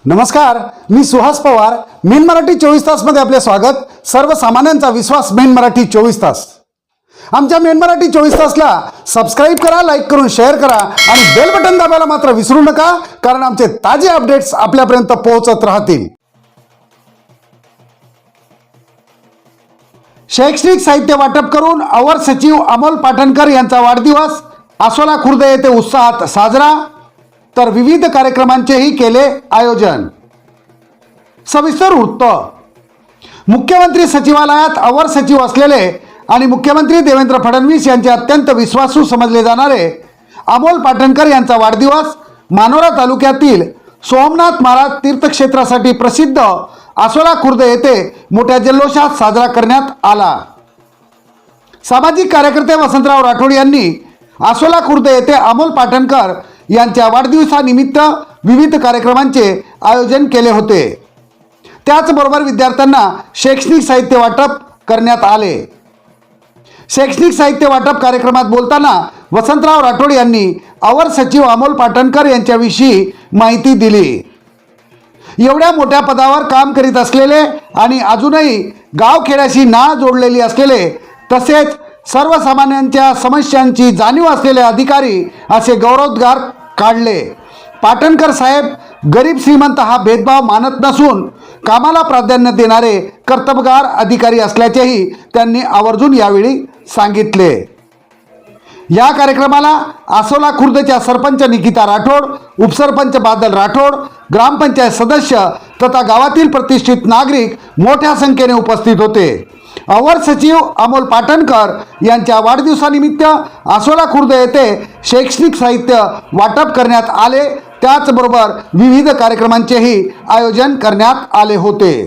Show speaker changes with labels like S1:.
S1: नमस्कार, मी सुहास पवार. मेन मराठी 24 तास मध्ये आपले स्वागत. सर्वसामान्यांचा विश्वास मेन मराठी 24 तास. आमच्या मेन मराठी 24 तासला सबस्क्राईब करा, लाईक करून शेअर करा आणि बेल बटन दाबायला मात्र विसरू नका, कारण आमचे ताजे अपडेट्स आपल्यापर्यंत पोहोचत राहतील. शैक्षणिक साहित्य वाटप करून अवर सचिव अमोल पाटणकर यांचा वाढदिवस आसोला खुर्द येथे उत्साहात साजरा, तर विविध कार्यक्रमांचेही केले आयोजन. सविस्तर वृत्त. मुख्यमंत्री सचिवालयात अवर सचिव असलेले आणि मुख्यमंत्री देवेंद्र फडणवीस यांचे अत्यंत विश्वासू समजले जाणारे अमोल पाटणकर यांचा वाढदिवस मानोरा तालुक्यातील सोमनाथ महाराज तीर्थक्षेत्रासाठी प्रसिद्ध आसोला खुर्द येथे मोठ्या जल्लोषात साजरा करण्यात आला. सामाजिक कार्यकर्ते वसंतराव राठोड यांनी आसोला खुर्द येथे अमोल पाटणकर यांच्या वाढदिवसानिमित्त विविध कार्यक्रमांचे आयोजन केले होते. त्याचबरोबर विद्यार्थ्यांना शैक्षणिक साहित्य वाटप करण्यात आले. शैक्षणिक साहित्य वाटप कार्यक्रमात बोलताना वसंतराव राठोड यांनी अवर सचिव अमोल पाटणकर यांच्याविषयी माहिती दिली. एवढ्या मोठ्या पदावर काम करीत असलेले आणि अजूनही गावखेड्याशी नाळ जोडलेली असलेले, तसेच सर्वसामान्यांच्या समस्यांची जाणीव असलेले अधिकारी असे गौरवोद्गार काढले. पाटणकर साहेब गरीब श्रीमंत हा भेदभाव मानत नसून कामाला प्राधान्य देणारे कर्तबगार अधिकारी असल्याचेही त्यांनी आवर्जून यावेळी सांगितले. या कार्यक्रमाला आसोला खुर्दच्या सरपंच निकिता राठोड, उपसरपंच बादल राठोड, ग्रामपंचायत सदस्य तथा गावातील प्रतिष्ठित नागरिक मोठ्या संख्येने उपस्थित होते. अवर सचिव अमोल पाटणकर यांच्या वाढदिवसानिमित्त आसोला खुर्द येथे शैक्षणिक साहित्य वाटप करण्यात आले. त्याचबरोबर विविध कार्यक्रमांचेही आयोजन करण्यात आले होते.